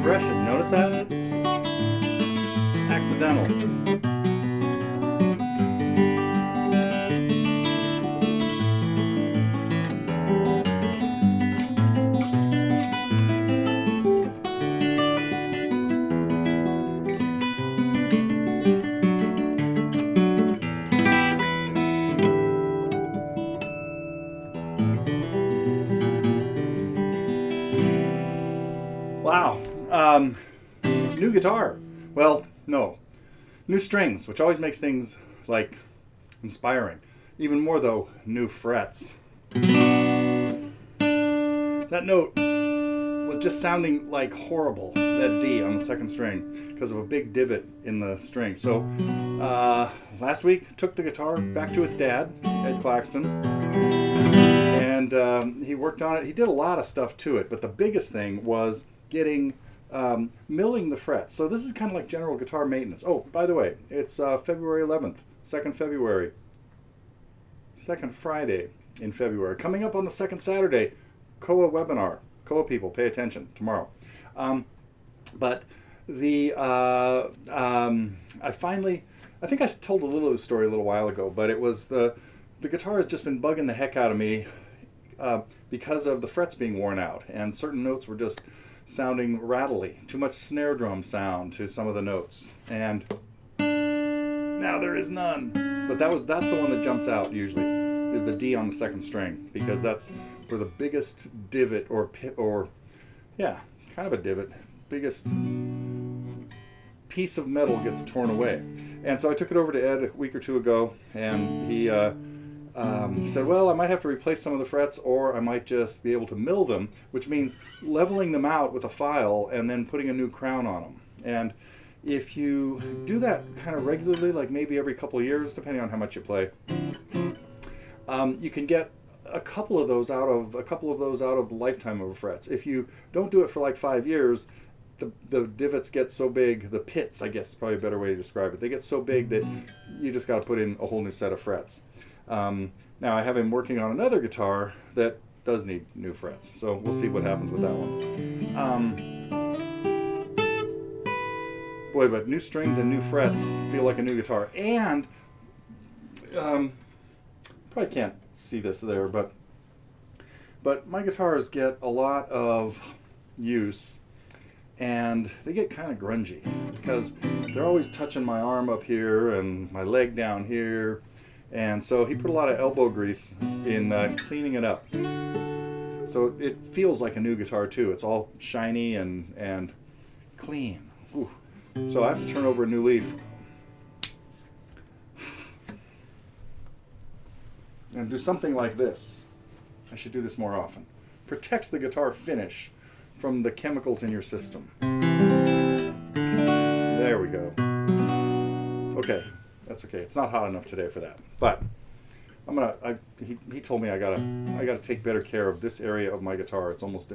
progression. Notice that? Accidental. Wow. New guitar. Well, no. New strings, which always makes things, like, inspiring. Even more, though, new frets. That note was just sounding like horrible, that D on the second string, because of a big divot in the string. So, last week, took the guitar back to its dad, Ed Claxton, and he worked on it. He did a lot of stuff to it, but the biggest thing was getting milling the frets. So this is kind of like general guitar maintenance. Oh, by the way, it's February 11th, 2nd February, 2nd Friday in February. Coming up on the 2nd Saturday, COA webinar. COA people, pay attention tomorrow. But the I think I told a little of the story a little while ago, but it was the guitar has just been bugging the heck out of me because of the frets being worn out, and certain notes were just sounding rattly, too much snare drum sound to some of the notes, and now there is none. But that's the one that jumps out usually, is the D on the second string, because that's where the biggest divot or yeah, kind of a divot, biggest piece of metal gets torn away. And so I took it over to Ed a week or two ago, and he said, well, I might have to replace some of the frets, or I might just be able to mill them, which means leveling them out with a file and then putting a new crown on them. And if you do that kind of regularly, like maybe every couple of years, depending on how much you play, you can get a couple of those out of the lifetime of the frets. If you don't do it for like 5 years, the divots get so big, the pits, I guess is probably a better way to describe it, they get so big that you just got to put in a whole new set of frets. Now I have him working on another guitar that does need new frets, so we'll see what happens with that one. Boy, but new strings and new frets feel like a new guitar. And probably can't see this there, but my guitars get a lot of use, and they get kind of grungy because they're always touching my arm up here and my leg down here. And so he put a lot of elbow grease in cleaning it up. So it feels like a new guitar too. It's all shiny and clean. Ooh. So I have to turn over a new leaf. And do something like this. I should do this more often. Protects the guitar finish from the chemicals in your system. There we go. Okay. That's okay. It's not hot enough today for that. But he told me I gotta take better care of this area of my guitar. It's almost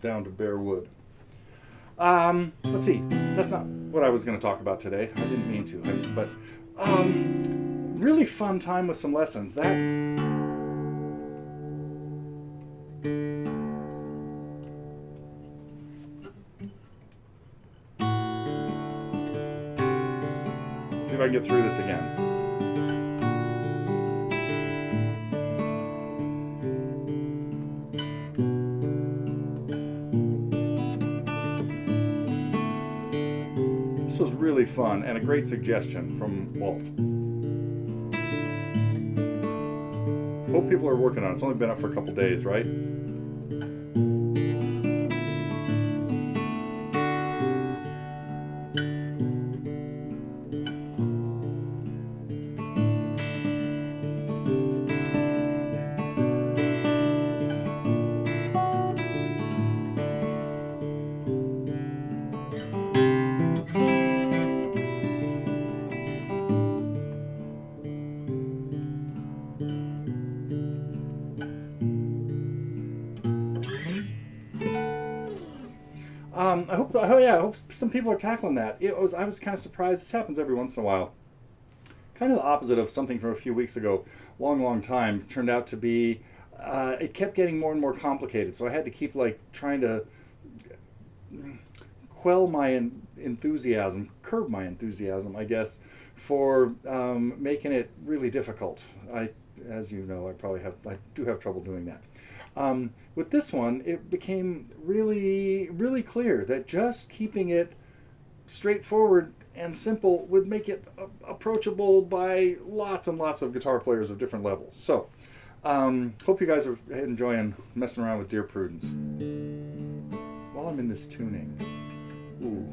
down to bare wood. Let's see. That's not what I was going to talk about today. I didn't mean to. But really fun time with some lessons. See if I can get through this again. This was really fun and a great suggestion from Walt. Hope people are working on it. It's only been up for a couple days, right? I hope some people are tackling that. I was kind of surprised. This happens every once in a while. Kind of the opposite of something from a few weeks ago. Long time turned out to be. It kept getting more and more complicated. So I had to keep trying to quell my enthusiasm, curb my enthusiasm, I guess, for making it really difficult. As you know, I do have trouble doing that. With this one, it became really, really clear that just keeping it straightforward and simple would make it approachable by lots and lots of guitar players of different levels. So, hope you guys are enjoying messing around with Dear Prudence. While I'm in this tuning, ooh.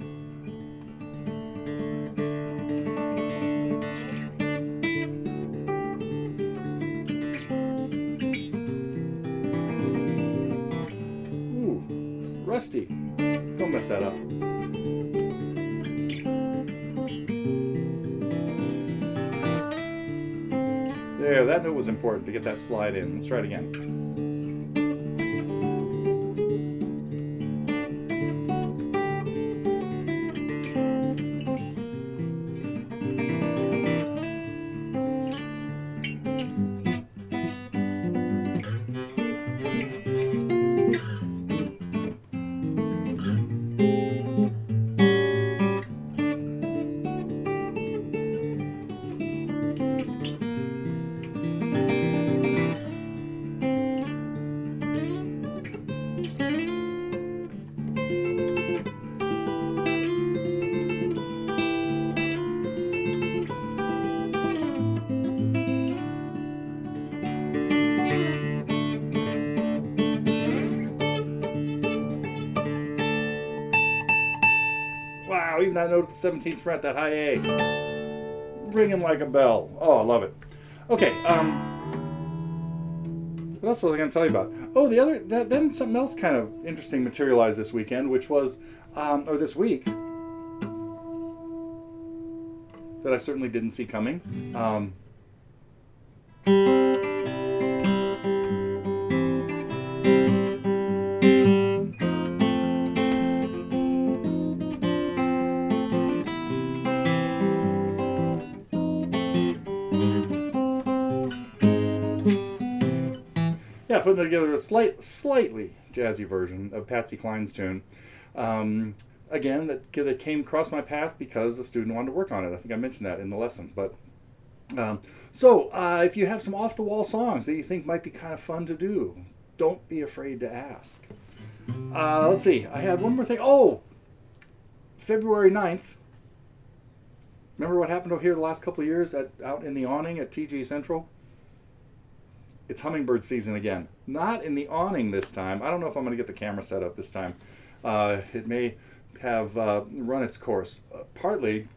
Rusty. Don't mess that up. There, that note was important to get that slide in. Let's try it again. Wow, even that note at the 17th fret, that high A. Ringing like a bell. Oh, I love it. Okay, what else was I going to tell you about? Oh, then something else kind of interesting materialized this weekend, which was, or this week, that I certainly didn't see coming. Yeah, putting together a slightly jazzy version of Patsy Cline's tune. Again, that came across my path because a student wanted to work on it. I think I mentioned that in the lesson. But so if you have some off-the-wall songs that you think might be kind of fun to do, don't be afraid to ask. Let's see. I had one more thing. Oh, February 9th. Remember what happened over here the last couple of years out in the awning at TG Central? It's hummingbird season again. Not in the awning this time. I don't know if I'm going to get the camera set up this time. It may have run its course. Partly,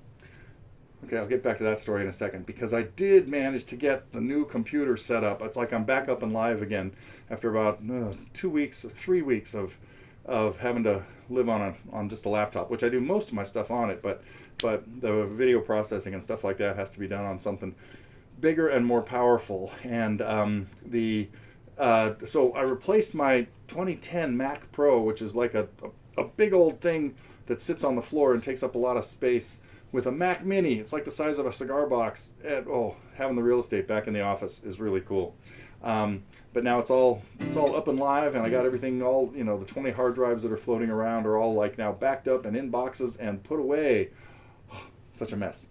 okay, I'll get back to that story in a second, because I did manage to get the new computer set up. It's like I'm back up and live again after about 3 weeks of having to live on just a laptop, which I do most of my stuff on it, but the video processing and stuff like that has to be done on something bigger and more powerful. And so I replaced my 2010 Mac Pro, which is like a big old thing that sits on the floor and takes up a lot of space, with a Mac Mini. It's like the size of a cigar box. And having the real estate back in the office is really cool. But now it's all up and live, and I got everything the 20 hard drives that are floating around are all like now backed up and in boxes and put away. Such a mess.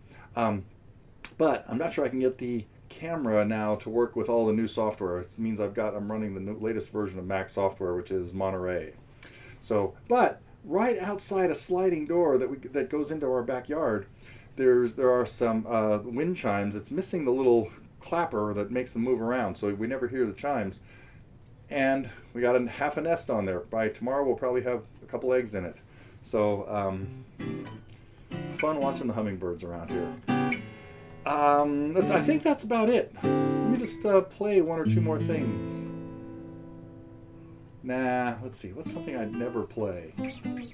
But I'm not sure I can get the camera now to work with all the new software. It means I'm running the latest version of Mac software, which is Monterey. So, but right outside a sliding door that goes into our backyard, there are some wind chimes. It's missing the little clapper that makes them move around, so we never hear the chimes. And we got half a nest on there. By tomorrow, we'll probably have a couple eggs in it. So, fun watching the hummingbirds around here. I think that's about it. Let me just play one or two more things. Nah, let's see. What's something I'd never play?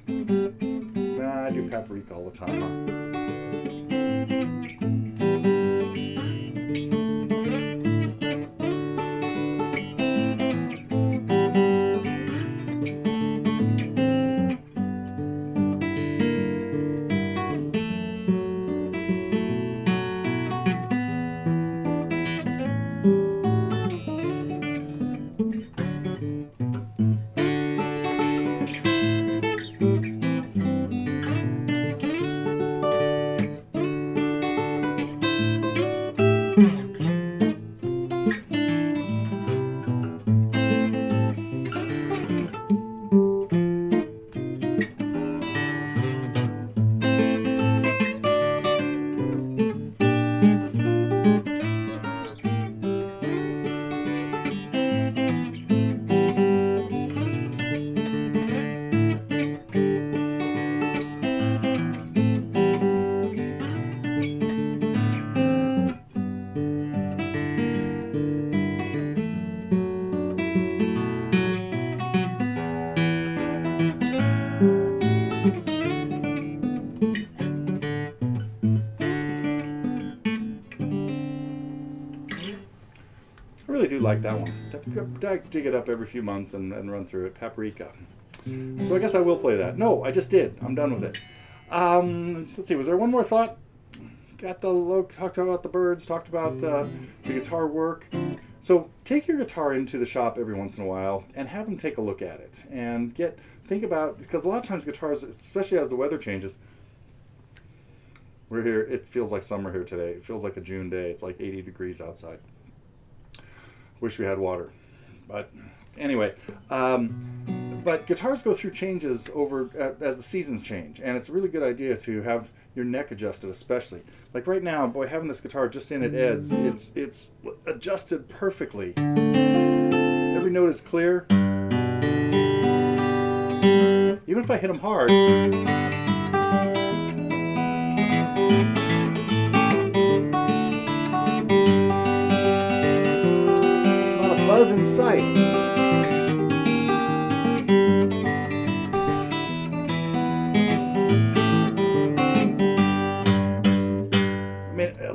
Nah, I do Paprika all the time, huh? really do like that one. I dig it up every few months and run through it. Paprika. So I guess I will play that. No, I just did. I'm done with it. Let's see. Was there one more thought? Talked about the birds. Talked about the guitar work. So take your guitar into the shop every once in a while and have them take a look at it and think about, because a lot of times guitars, especially as the weather changes. We're here. It feels like summer here today. It feels like a June day. It's like 80 degrees outside. Wish we had water, but anyway. But guitars go through changes as the seasons change, and it's a really good idea to have your neck adjusted, especially. Like right now, boy, having this guitar just in at Ed's, it's adjusted perfectly. Every note is clear. Even if I hit them hard. Not a buzz in sight.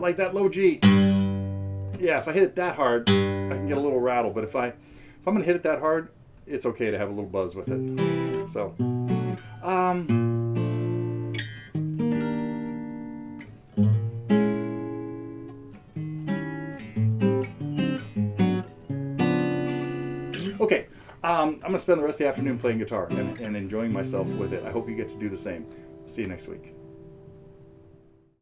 Like that low G, yeah, if I hit it that hard, I can get a little rattle, but if I'm gonna hit it that hard, it's okay to have a little buzz with it. So okay, I'm gonna spend the rest of the afternoon playing guitar and enjoying myself with it. I hope you get to do the same. See you next week.